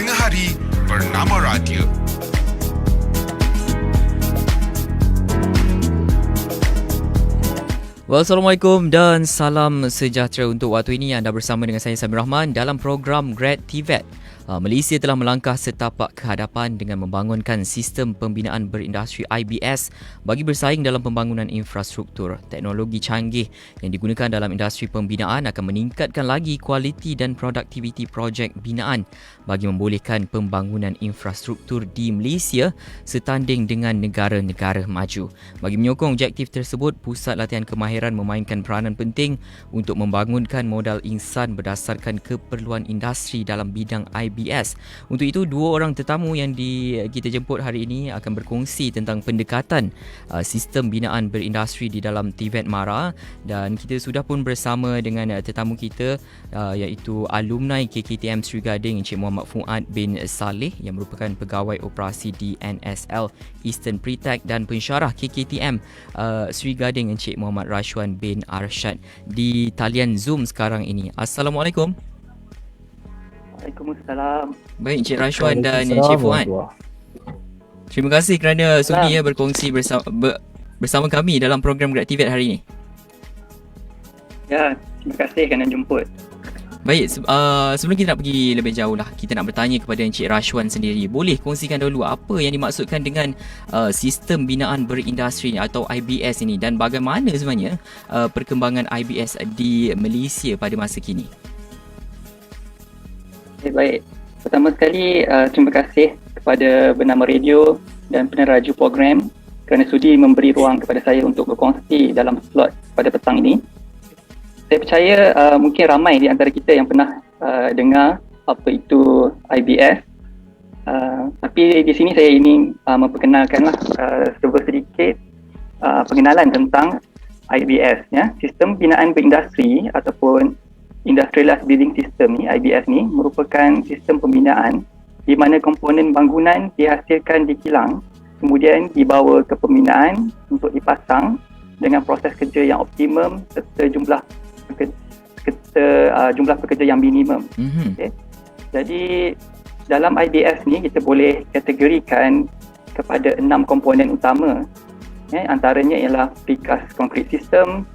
Tengah Hari bernama Radio. Assalamualaikum dan salam sejahtera untuk waktu ini. Anda bersama dengan saya Samir Rahman dalam program Grad TVET. Malaysia telah melangkah setapak ke hadapan dengan membangunkan sistem pembinaan berindustri IBS bagi bersaing dalam pembangunan infrastruktur. Teknologi canggih yang digunakan dalam industri pembinaan akan meningkatkan lagi kualiti dan produktiviti projek binaan bagi membolehkan pembangunan infrastruktur di Malaysia setanding dengan negara-negara maju. Bagi menyokong objektif tersebut, Pusat Latihan Kemahiran memainkan peranan penting untuk membangunkan modal insan berdasarkan keperluan industri dalam bidang IBS. Untuk itu, dua orang tetamu yang kita jemput hari ini akan berkongsi tentang pendekatan sistem binaan berindustri di dalam TVET MARA, dan kita sudah pun bersama dengan tetamu kita iaitu alumni KKTM Sri Gading Encik Muhammad Fuad bin Saleh yang merupakan pegawai operasi di NSL Eastern Pretek dan pensyarah KKTM Sri Gading Encik Muhammad Rashwan bin Arshad di talian Zoom sekarang ini. Assalamualaikum. Waalaikumsalam. Baik, Encik Rashwan dan Encik Fuad. Terima kasih kerana sudi berkongsi bersama kami dalam program Grad TVET hari ini. Ya, terima kasih kerana jemput. Baik, sebelum kita nak pergi lebih jauh lah, kita nak bertanya kepada Encik Rashwan sendiri. Boleh kongsikan dulu apa yang dimaksudkan dengan sistem binaan berindustri atau IBS ini, dan bagaimana sebenarnya perkembangan IBS di Malaysia pada masa kini? Baik. Pertama sekali, terima kasih kepada Bernama Radio dan peneraju program kerana sudi memberi ruang kepada saya untuk berkongsi dalam slot pada petang ini. Saya percaya mungkin ramai di antara kita yang pernah dengar apa itu IBS. Tapi di sini saya ingin memperkenalkanlah sedikit pengenalan tentang IBS, ya. Sistem binaan berindustri ataupun Industrialized Building System ni, IBS ni merupakan sistem pembinaan di mana komponen bangunan dihasilkan di kilang, kemudian dibawa ke pembinaan untuk dipasang dengan proses kerja yang optimum serta jumlah pekerja yang minimum. Okay. Jadi dalam IBS ni kita boleh kategorikan kepada 6 komponen utama. Antaranya ialah precast concrete system,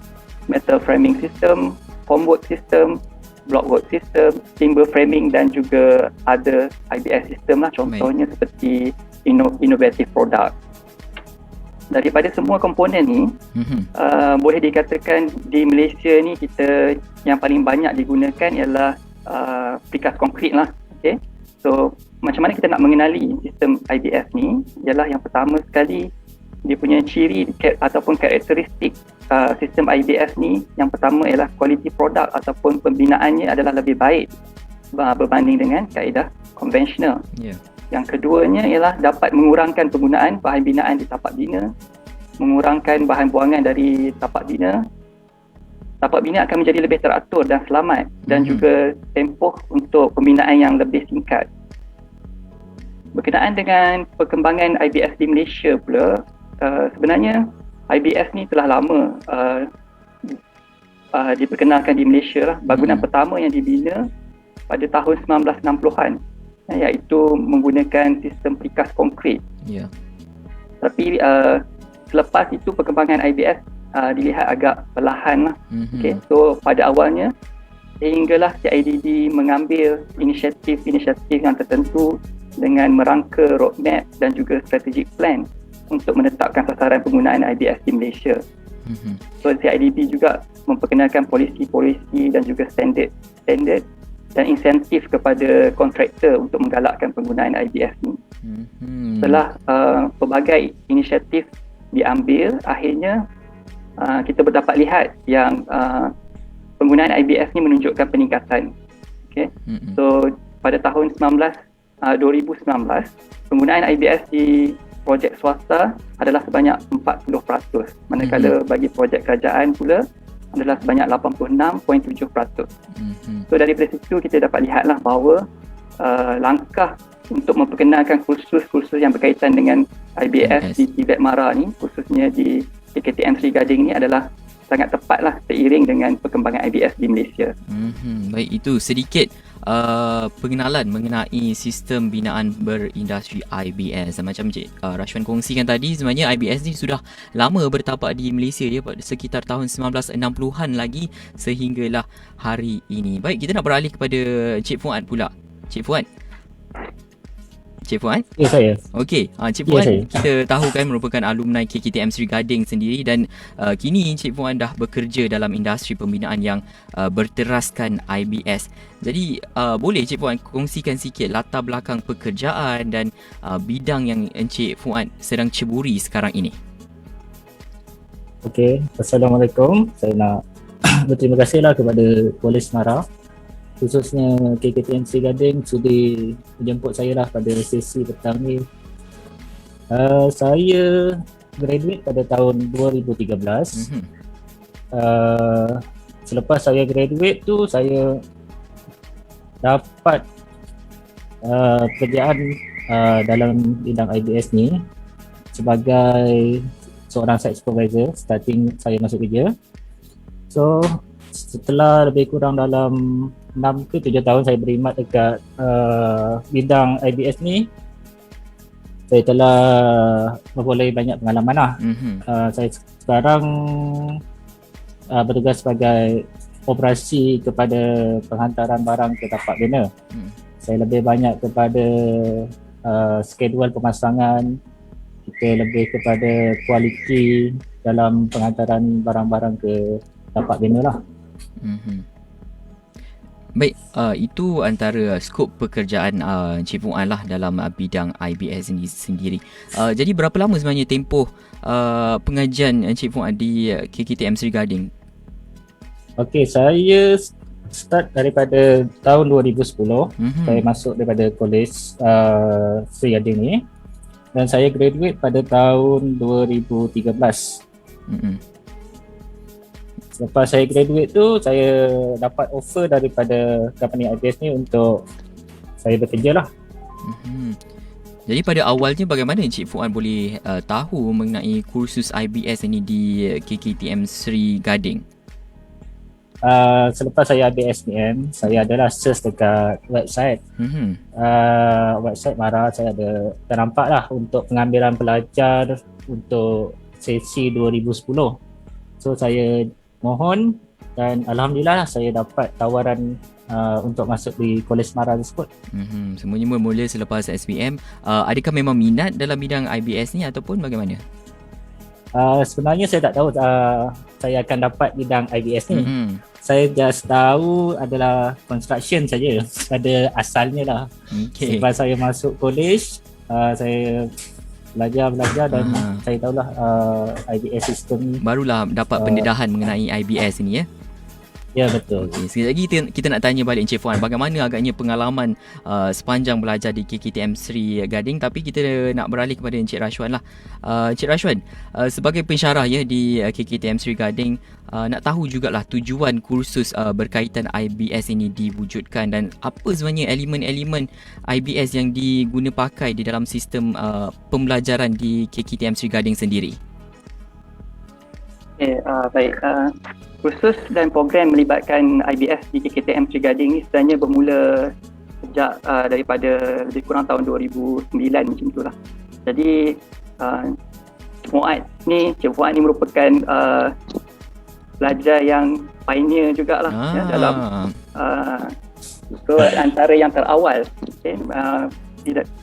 metal framing system, formwork system, blockwork system, timber framing dan juga ada IBS system lah, contohnya seperti innovative product. Daripada semua komponen ni, boleh dikatakan di Malaysia ni kita yang paling banyak digunakan ialah precast concrete lah. Okay? So macam mana kita nak mengenali sistem IBS ni? Ialah yang pertama sekali, dia punya ciri ataupun karakteristik sistem IBS ni, yang pertama ialah quality product ataupun pembinaannya adalah lebih baik berbanding dengan kaedah konvensional. Yang keduanya ialah dapat mengurangkan penggunaan bahan binaan di tapak bina, mengurangkan bahan buangan dari tapak bina. Tapak bina akan menjadi lebih teratur dan selamat, dan juga tempoh untuk pembinaan yang lebih singkat. Berkenaan dengan perkembangan IBS di Malaysia pula, sebenarnya IBS ni telah lama diperkenalkan di Malaysia lah. Bangunan pertama yang dibina pada tahun 1960-an, iaitu menggunakan sistem precast concrete. Tapi selepas itu perkembangan IBS dilihat agak perlahan lah. Okay. So pada awalnya sehinggalah CIDB mengambil inisiatif yang tertentu dengan merangka roadmap dan juga strategic plan untuk menetapkan sasaran penggunaan IBS di Malaysia. So CIDB juga memperkenalkan polisi-polisi dan juga standard dan insentif kepada kontraktor untuk menggalakkan penggunaan IBS ni. Setelah pelbagai inisiatif diambil, akhirnya kita dapat lihat yang penggunaan IBS ni menunjukkan peningkatan. Okay? So pada tahun 2019, penggunaan IBS di projek swasta adalah sebanyak 40%, manakala bagi projek kerajaan pula adalah sebanyak 86.7%. So daripada situ kita dapat lihatlah bahawa langkah untuk memperkenalkan kursus-kursus yang berkaitan dengan IBS di TVET MARA ni, khususnya di KKTM Sri Gading ni, adalah sangat tepatlah seiring dengan perkembangan IBS di Malaysia. Baik, itu sedikit pengenalan mengenai sistem binaan berindustri IBS. Macam Cik Rashwan kongsikan tadi, sebenarnya IBS ni sudah lama bertapak di Malaysia ya, sekitar tahun 1960-an lagi sehinggalah hari ini. Baik, kita nak beralih kepada Cik Fuad pula. Cik Fuad. Ya, saya. Okey, Cik Fuad, kita tahu kan merupakan alumni KKTM Sri Gading sendiri dan kini Cik Fuad dah bekerja dalam industri pembinaan yang berteraskan IBS. Jadi boleh Cik Fuad kongsikan sikit latar belakang pekerjaan dan bidang yang Encik Fuad sedang ceburi sekarang ini? Okey, Assalamualaikum. Saya nak berterima kasihlah kepada Polis Mara, khususnya KKTM Sri Gading sudi menjemput saya lah pada sesi petang ni. Saya graduate pada tahun 2013. Selepas saya graduate tu, saya dapat pekerjaan dalam bidang IBS ni sebagai seorang site supervisor starting saya masuk kerja. So setelah lebih kurang dalam 6 ke 7 tahun saya berkhidmat dekat bidang IBS ni, saya telah memperoleh banyak pengalaman lah. Saya sekarang bertugas sebagai operasi kepada penghantaran barang ke tapak bina. Saya lebih banyak kepada skedul pemasangan, kita lebih kepada kualiti dalam penghantaran barang-barang ke tapak bina lah. Baik, itu antara skop pekerjaan Encik Fuad lah dalam bidang IBS ini sendiri. Jadi berapa lama sebenarnya tempoh pengajian Encik Fuad di KKTM Sri Gading? Okey, saya start daripada tahun 2010. Saya masuk daripada Kolej Sri Gading ni dan saya graduate pada tahun 2013. Lepas saya graduate tu, saya dapat offer daripada company IBS ni untuk saya bekerja lah. Jadi pada awalnya bagaimana Encik Fuad boleh tahu mengenai kursus IBS ini di KKTM Sri Gading? Selepas saya ambil SPM, saya adalah search dekat website. Website Mara, saya ada ternampak lah untuk pengambilan pelajar untuk sesi 2010. So saya mohon dan alhamdulillah lah saya dapat tawaran untuk masuk di Kolej Mara tersebut. Semuanya bermula selepas SPM. Adakah memang minat dalam bidang IBS ni ataupun bagaimana? Sebenarnya saya tak tahu saya akan dapat bidang IBS ni. Saya just tahu adalah construction saja pada asalnya lah. Selepas saya masuk kolej, saya belajar dan saya tahulah IBS sistem ni. Barulah dapat pendedahan mengenai IBS ini ya? Ya, betul. Okey, sekali lagi kita nak tanya balik Encik Fuad, bagaimana agaknya pengalaman sepanjang belajar di KKTM Sri Gading, tapi kita nak beralih kepada Encik Rashwan lah. Encik Rashwan, sebagai pensyarah ya di KKTM Sri Gading, nak tahu jugalah tujuan kursus berkaitan IBS ini diwujudkan dan apa sebenarnya elemen-elemen IBS yang diguna pakai di dalam sistem pembelajaran di KKTM Sri Gading sendiri. Baik. Kursus dan program melibatkan IBS di KKTM Sri Gading ni sebenarnya bermula sejak daripada lebih kurang tahun 2009 macam itulah. Jadi Cik Fuad ni merupakan pelajar yang pioneer jugalah dalam antara yang terawal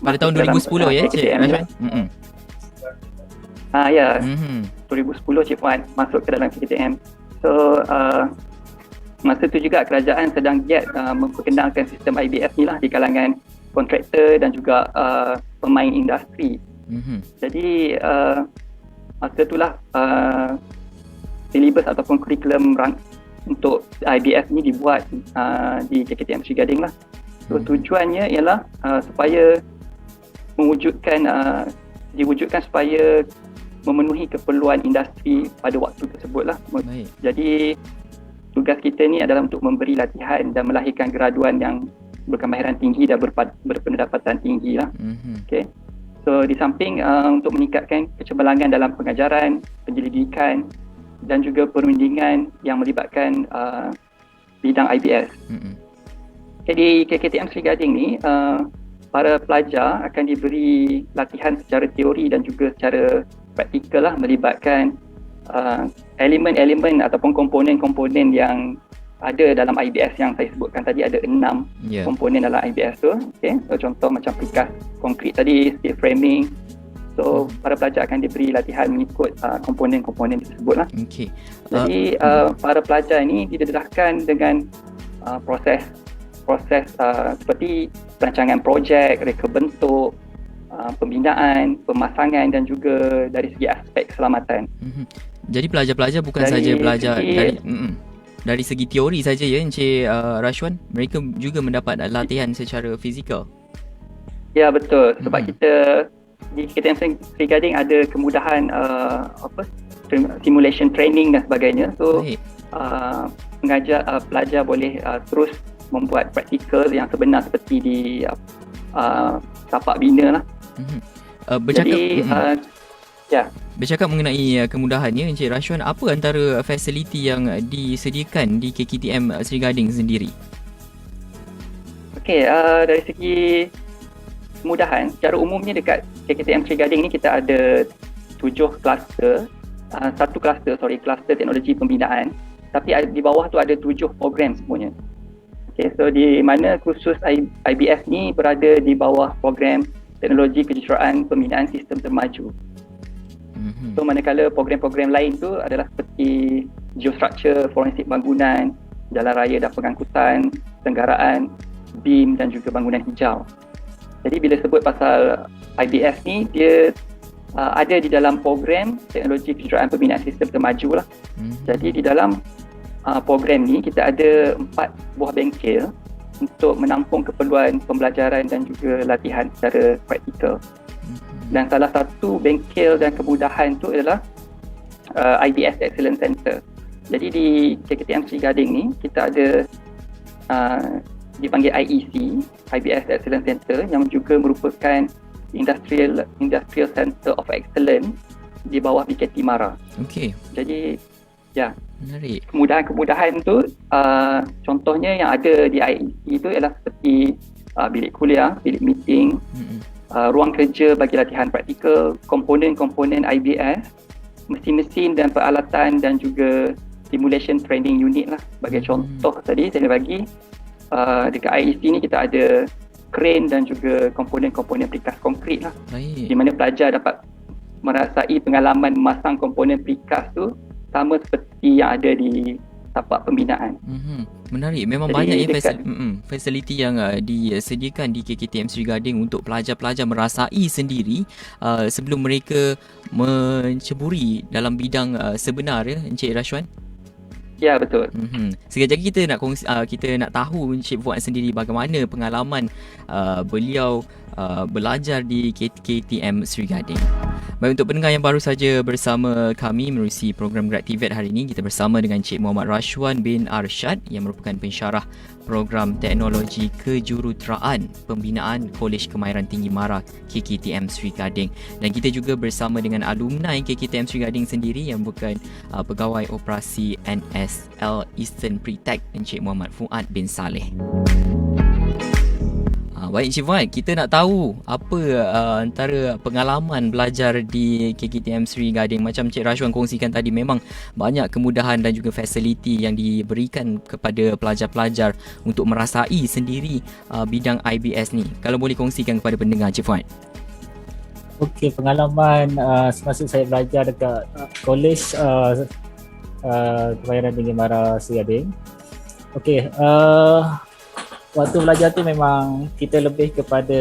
pada tahun 2010 ya Cik Rashwan? Ya. 2010 Cik Fuad masuk ke dalam KKTM. So masa tu juga kerajaan sedang giat memperkenalkan sistem IBS ni lah di kalangan kontraktor dan juga pemain industri. Jadi masa itulah silibus ataupun kurikulum untuk IBS ni dibuat di KKTM Sri Gading lah. So tujuannya ialah supaya diwujudkan supaya memenuhi keperluan industri pada waktu tersebut lah. Jadi tugas kita ni adalah untuk memberi latihan dan melahirkan graduan yang berkemahiran tinggi dan berpendapatan tinggi lah. Okay. So di samping untuk meningkatkan kecemerlangan dalam pengajaran, penyelidikan dan juga perundingan yang melibatkan bidang IBS. Jadi KKTM Sri Gading ni para pelajar akan diberi latihan secara teori dan juga secara praktikal lah, melibatkan elemen-elemen ataupun komponen-komponen yang ada dalam IBS yang saya sebutkan tadi. Ada 6 komponen dalam IBS tu. Okay. So contoh macam precast konkrit tadi, steel framing. So para pelajar akan diberi latihan mengikut komponen-komponen tersebut lah. Okay. Jadi para pelajar ini didedahkan dengan proses seperti perancangan projek, reka bentuk, pembinaan, pemasangan dan juga dari segi aspek keselamatan. Jadi pelajar-pelajar bukan saja belajar dari segi teori saja ya Encik Rashwan, mereka juga mendapat latihan secara fizikal. Ya betul, sebab kita di KKTM Sri Gading ada kemudahan simulation training dan sebagainya. So pengajar pelajar boleh terus membuat praktikal yang sebenar seperti di tapak bina lah. Bercakap mengenai kemudahannya Encik Rashwan, apa antara fasiliti yang disediakan di KKTM Sri Gading sendiri? Okey, dari segi kemudahan, secara umumnya dekat KKTM Sri Gading ni kita ada 7 kluster. Kluster teknologi pembinaan. Tapi di bawah tu ada 7 program semuanya. Okay, so di mana khusus IBS ni berada di bawah program teknologi kejuruteraan pembinaan sistem termaju. So manakala program-program lain tu adalah seperti geostructure, forensik bangunan, jalan raya dan pengangkutan, tenggaraan, BIM dan juga bangunan hijau. Jadi bila sebut pasal IBS ni, dia ada di dalam program teknologi kejuruteraan pembinaan sistem termaju lah. Jadi di dalam program ni kita ada 4 buah bengkel untuk menampung keperluan pembelajaran dan juga latihan secara praktikal. Dan salah satu bengkel dan kemudahan tu adalah IBS Excellence Center. Jadi di KKTM Sri Gading ni kita ada dipanggil IEC, IBS Excellence Center, yang juga merupakan Industrial Center of Excellence di bawah PKT Mara. Okey. Jadi ya, menarik. Kemudahan-kemudahan tu contohnya yang ada di IEC itu ialah seperti bilik kuliah, bilik meeting, ruang kerja bagi latihan praktikal, komponen-komponen IBS, mesin-mesin dan peralatan dan juga simulation training unit lah. Sebagai contoh tadi saya bagi dekat IEC ni kita ada crane dan juga komponen-komponen precast konkrit lah. Di mana pelajar dapat merasai pengalaman memasang komponen precast tu sama seperti yang ada di tapak pembinaan. Menarik. Memang jadi banyak fasiliti yang disediakan di KKTM Sri Gading untuk pelajar-pelajar merasai sendiri sebelum mereka menceburi dalam bidang sebenar ya Encik Rashwan. Ya, betul. Sekejap lagi kita nak tahu Encik Fuad sendiri bagaimana pengalaman beliau belajar di KKTM Sri Gading. Baik, untuk pendengar yang baru saja bersama kami menerusi program Grad TVET hari ini, kita bersama dengan Encik Muhammad Rashwan bin Arshad yang merupakan pensyarah program Teknologi Kejuruteraan Pembinaan Kolej Kemahiran Tinggi Mara KKTM Sri Gading. Dan kita juga bersama dengan alumni KKTM Sri Gading sendiri yang bukan pegawai operasi NSL Eastern Pretech, Encik Muhammad Fuad bin Saleh. Baik Encik Fuad, kita nak tahu apa antara pengalaman belajar di KKTM Sri Gading. Macam Encik Rashwan kongsikan tadi, memang banyak kemudahan dan juga fasiliti yang diberikan kepada pelajar-pelajar untuk merasai sendiri bidang IBS ni. Kalau boleh kongsikan kepada pendengar Encik Fuad. Okey, pengalaman semasa saya belajar dekat Kolej Kemahiran Tinggi Mara Sri Gading. Okey, waktu belajar tu memang kita lebih kepada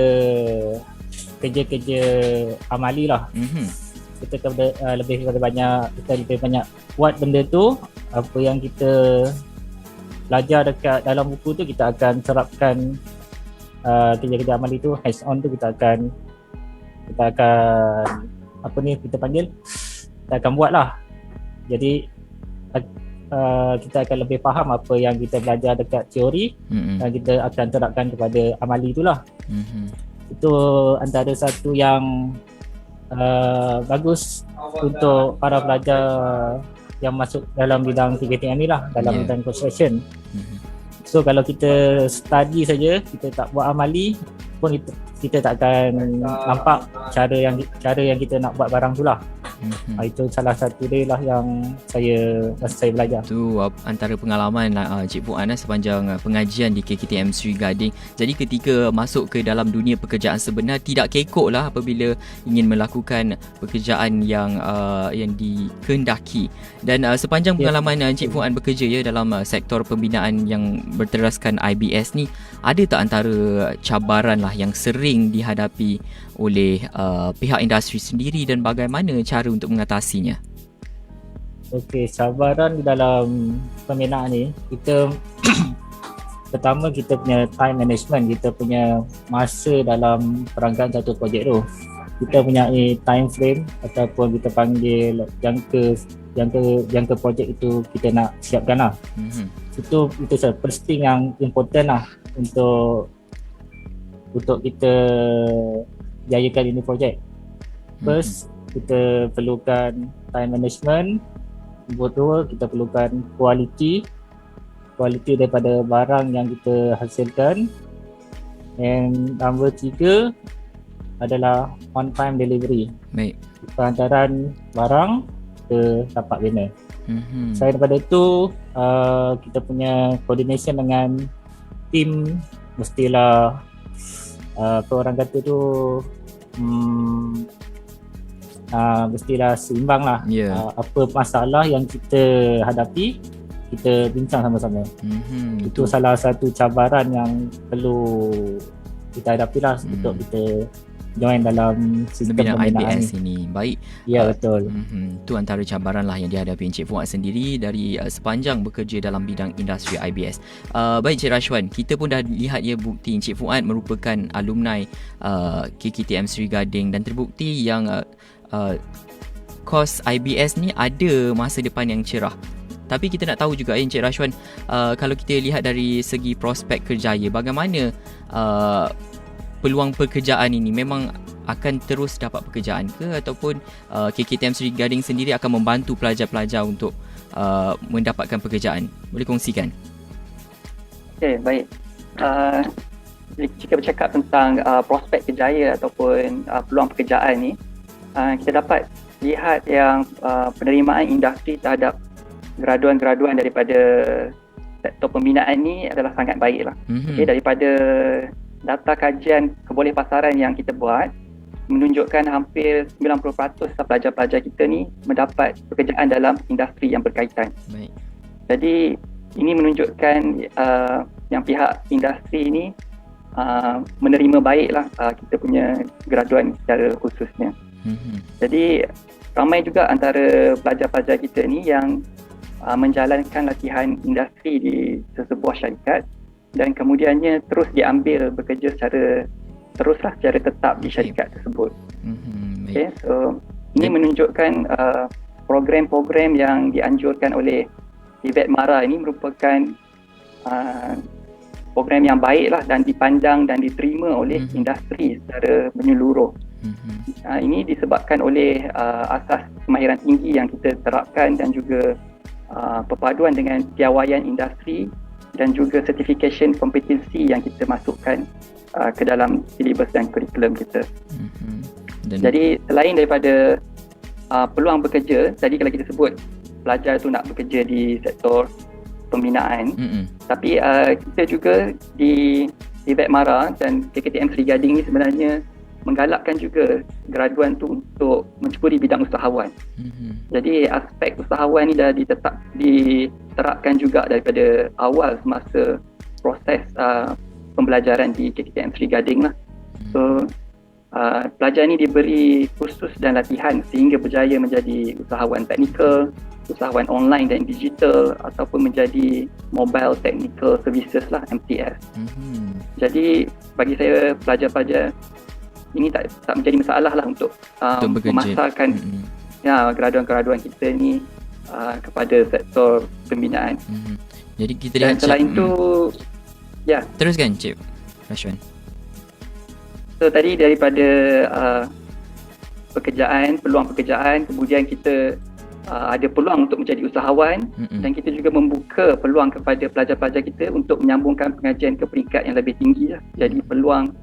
kerja-kerja amali lah. Kita lebih banyak buat benda tu, apa yang kita belajar dekat dalam buku tu kita akan terapkan kerja-kerja amali tu, hands on tu kita akan kita akan buat lah. Jadi kita akan lebih faham apa yang kita belajar dekat teori dan kita akan terapkan kepada amali itulah. Itu antara satu yang bagus untuk para pelajar yang masuk dalam bidang KKTM ni lah, dalam bidang construction. So kalau kita study saja, kita tak buat amali pun kita tak akan nampak cara yang kita nak buat barang tu lah. Itu salah satu dia lah yang masa saya belajar. Tu antara pengalaman Cik Fuad sepanjang pengajian di KKTM Sri Gading. Jadi ketika masuk ke dalam dunia pekerjaan sebenar, tidak kekok lah apabila ingin melakukan pekerjaan yang dikehendaki. Dan sepanjang pengalaman Cik Fuad bekerja dalam sektor pembinaan yang berteraskan IBS ni, ada tak antara cabaran lah yang sering dihadapi oleh pihak industri sendiri dan bagaimana cara untuk mengatasinya? Okey, cabaran di dalam pembinaan ni, kita pertama kita punya time management, kita punya masa dalam perangkaian satu projek tu. Kita punya time frame ataupun kita panggil jangka projek itu kita nak siapkan lah. Itu first thing yang important lah untuk kita jayakan ini projek. First, kita perlukan time management. Kedua, kita perlukan quality daripada barang yang kita hasilkan. And number 3 adalah on time delivery. Baik. Perantaran barang ke tapak bina. Selain daripada itu, kita punya coordination dengan tim mestilah orang kata tu mestilah seimbang lah. Apa masalah yang kita hadapi, kita bincang sama-sama. Itu salah satu cabaran yang perlu kita hadapi lah untuk kita join dalam sistem pembinaan IBS ini. Baik. Ya, betul. Itu antara cabaran lah yang dihadapi Encik Fuad sendiri dari sepanjang bekerja dalam bidang industri IBS. Baik Cik Rashwan, kita pun dah lihat bukti Encik Fuad merupakan alumni KKTM Sri Gading dan terbukti yang kos IBS ni ada masa depan yang cerah. Tapi kita nak tahu juga Encik Rashwan, kalau kita lihat dari segi prospek kerjaya, bagaimana peluang pekerjaan ini? Memang akan terus dapat pekerjaan ke, ataupun KKTM Sri Gading sendiri akan membantu pelajar-pelajar untuk mendapatkan pekerjaan? Boleh kongsikan? Okey, baik. Jika bercakap tentang prospek kerjaya ataupun peluang pekerjaan ni, kita dapat lihat yang penerimaan industri terhadap graduan-graduan daripada sektor pembinaan ni adalah sangat baik lah. Okay, daripada data kajian kebolehpasaran yang kita buat menunjukkan hampir 90% pelajar-pelajar kita ni mendapat pekerjaan dalam industri yang berkaitan. Baik. Jadi ini menunjukkan yang pihak industri ni menerima baiklah kita punya graduan secara khususnya. Jadi ramai juga antara pelajar-pelajar kita ni yang menjalankan latihan industri di sesebuah syarikat dan kemudiannya terus diambil bekerja secara tetap di syarikat tersebut. Okay, so ini menunjukkan program-program yang dianjurkan oleh Tibet Mara ini merupakan program yang baik lah dan dipandang dan diterima oleh industri secara menyeluruh. Ini disebabkan oleh asas kemahiran tinggi yang kita terapkan dan juga perpaduan dengan piawaian industri dan juga certification kompetensi yang kita masukkan ke dalam silibus dan kurikulum kita. Jadi selain daripada peluang bekerja, tadi kalau kita sebut pelajar tu nak bekerja di sektor pembinaan, tapi kita juga di Tibet Mara dan KKTM Sri Gading ni sebenarnya menggalakkan juga graduan tu untuk menceburi bidang usahawan. Jadi aspek usahawan ni dah diterapkan juga daripada awal semasa proses pembelajaran di KKTM Sri Gading lah. So pelajar ni diberi kursus dan latihan sehingga berjaya menjadi usahawan teknikal, usahawan online dan digital ataupun menjadi mobile technical services lah, MTS. Jadi bagi saya pelajar-pelajar ini tak menjadi masalah lah untuk memasarkan graduan-graduan kita ni kepada sektor pembinaan. Jadi kita dan selain tu teruskan Cik Rashwan. So tadi daripada pekerjaan, peluang pekerjaan, kemudian kita ada peluang untuk menjadi usahawan, dan kita juga membuka peluang kepada pelajar-pelajar kita untuk menyambungkan pengajian ke peringkat yang lebih tinggi lah. Jadi peluang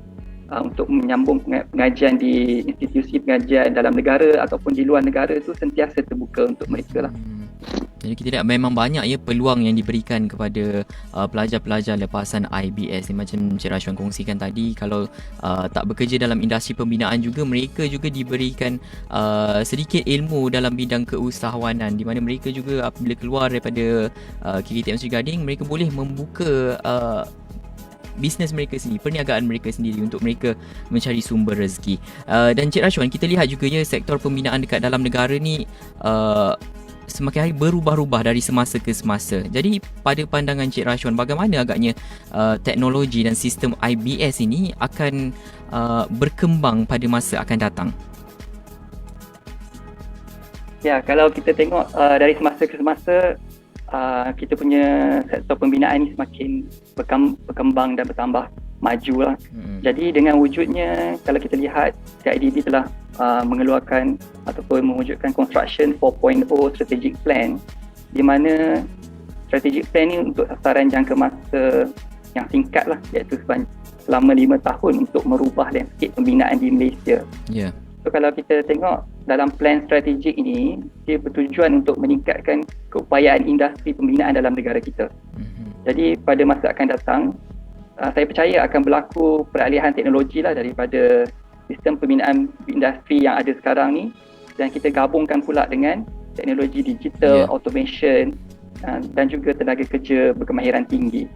untuk menyambung pengajian di institusi pengajian dalam negara ataupun di luar negara tu sentiasa terbuka untuk mereka lah. Jadi kita lihat memang banyak ya peluang yang diberikan kepada pelajar-pelajar lepasan IBS ni. Macam Encik Rashwan kongsikan tadi, kalau tak bekerja dalam industri pembinaan juga, mereka juga diberikan sedikit ilmu dalam bidang keusahawanan, di mana mereka juga apabila keluar daripada KKTM Sri Gading, mereka boleh membuka bisnes mereka sendiri, perniagaan mereka sendiri untuk mereka mencari sumber rezeki. Dan Encik Rashwan, kita lihat juga ya sektor pembinaan dekat dalam negara ni semakin hari berubah-ubah dari semasa ke semasa. Jadi pada pandangan Encik Rashwan, bagaimana agaknya teknologi dan sistem IBS ini akan berkembang pada masa akan datang? Ya, kalau kita tengok dari semasa ke semasa, kita punya sektor pembinaan ini semakin berkembang dan bertambah maju lah. Jadi dengan wujudnya, kalau kita lihat CIDB telah mengeluarkan ataupun mewujudkan Construction 4.0 Strategic Plan, di mana Strategic Plan ni untuk sasaran jangka masa yang singkat lah, iaitu selama 5 tahun untuk merubah landscape pembinaan di Malaysia. So kalau kita tengok dalam plan strategik ini, dia bertujuan untuk meningkatkan keupayaan industri pembinaan dalam negara kita. Jadi pada masa akan datang, saya percaya akan berlaku peralihan teknologi lah daripada sistem pembinaan industri yang ada sekarang ni, dan kita gabungkan pula dengan teknologi digital, automation dan juga tenaga kerja berkemahiran tinggi.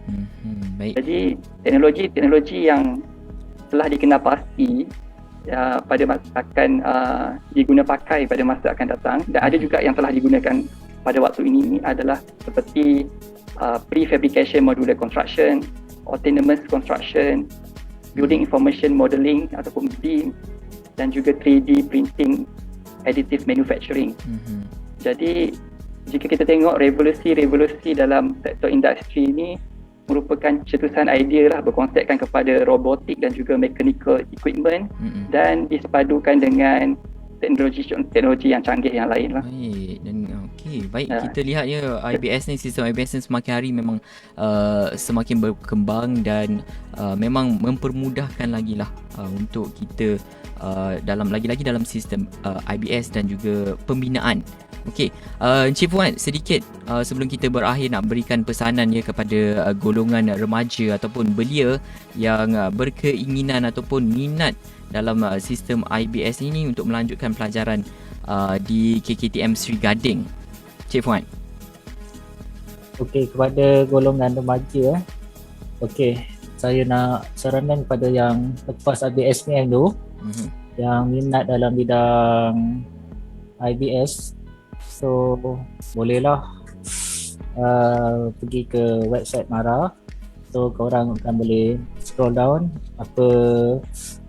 Baik. Jadi teknologi yang telah dikenal pasti pada masa akan diguna pakai pada masa akan datang, dan ada juga yang telah digunakan pada waktu ini adalah seperti prefabrication modular construction, autonomous construction, building information modeling ataupun BIM, dan juga 3D printing, additive manufacturing. Jadi jika kita tengok revolusi dalam sektor industri ini merupakan cetusan idea lah, berkonsepkan kepada robotik dan juga mechanical equipment, dan disepadukan dengan teknologi yang canggih yang lain lah. Baik, kita lihat ya IBS ni, sistem IBS ni semakin hari memang semakin berkembang dan memang mempermudahkan lagi lah untuk kita dalam lagi-lagi dalam sistem IBS dan juga pembinaan. Encik Fuad, sedikit sebelum kita berakhir nak berikan pesanan ya kepada golongan remaja ataupun belia yang berkeinginan ataupun minat dalam sistem IBS ini untuk melanjutkan pelajaran di KKTM Sri Gading. Cik Fuad. Kepada golongan remaja, saya nak saranan kepada yang lepas IBS ni tu, yang minat dalam bidang IBS, so bolehlah pergi ke website MARA. So korang akan boleh scroll down apa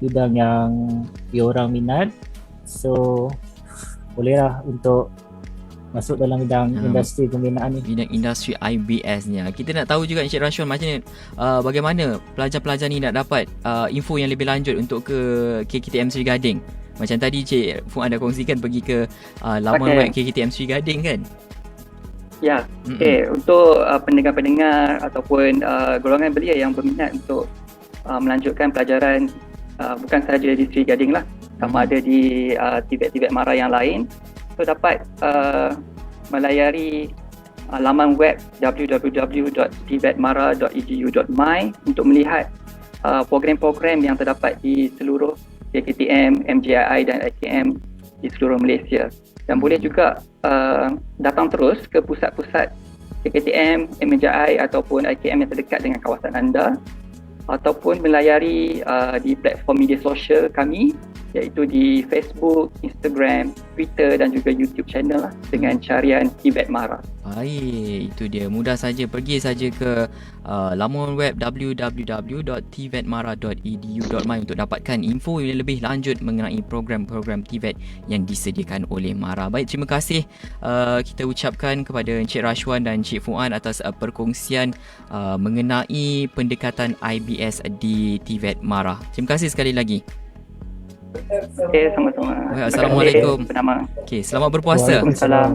bidang yang diorang minat. So bolehlah untuk masuk dalam bidang industri pembinaan ni. Bidang industri IBS ni. Kita nak tahu juga Encik Rashwan, macam bagaimana pelajar-pelajar ni nak dapat info yang lebih lanjut untuk ke KKTM Sri Gading. Macam tadi Cik Fuad ada kongsikan pergi ke laman web KKTM Sri Gading kan? Ya, untuk pendengar-pendengar ataupun golongan belia yang berminat untuk melanjutkan pelajaran bukan sahaja di Sri Gading lah, sama ada di TVET MARA yang lain, so dapat melayari laman web www.tvetmara.edu.my untuk melihat program-program yang terdapat di seluruh KKTM, MJII dan IKM di seluruh Malaysia. Dan boleh juga datang terus ke pusat-pusat KKTM, MJI ataupun IKM yang terdekat dengan kawasan anda, ataupun melayari di platform media sosial kami, iaitu di Facebook, Instagram, Twitter dan juga YouTube channel lah, dengan carian TVET MARA. Baik, itu dia. Mudah saja, pergi saja ke laman web www.tvetmara.edu.my untuk dapatkan info yang lebih lanjut mengenai program-program TVET yang disediakan oleh MARA. Baik, terima kasih kita ucapkan kepada Encik Rashwan dan Encik Fuad atas perkongsian mengenai pendekatan IBS di TVET MARA. Terima kasih sekali lagi. Okay, sama-sama. Baik, Assalamualaikum. Bernama. Okey, selamat berpuasa. Waalaikumsalam.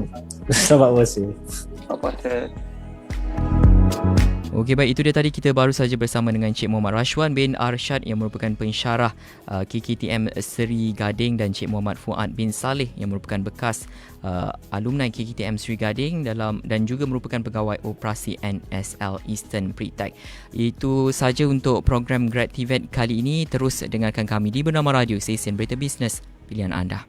Selamat puasa. Selamat puasa. Okey, baik, itu dia tadi kita baru saja bersama dengan Cik Muhammad Rashwan bin Arshad yang merupakan pensyarah KKTM Seri Gading dan Cik Muhammad Fuad bin Saleh yang merupakan bekas alumni KKTM Seri Gading dan juga merupakan pegawai operasi NSL Eastern Pretech. Itu saja untuk program Grad TVET kali ini. Terus dengarkan kami di Bernama Radio, stesen berita bisnes pilihan anda.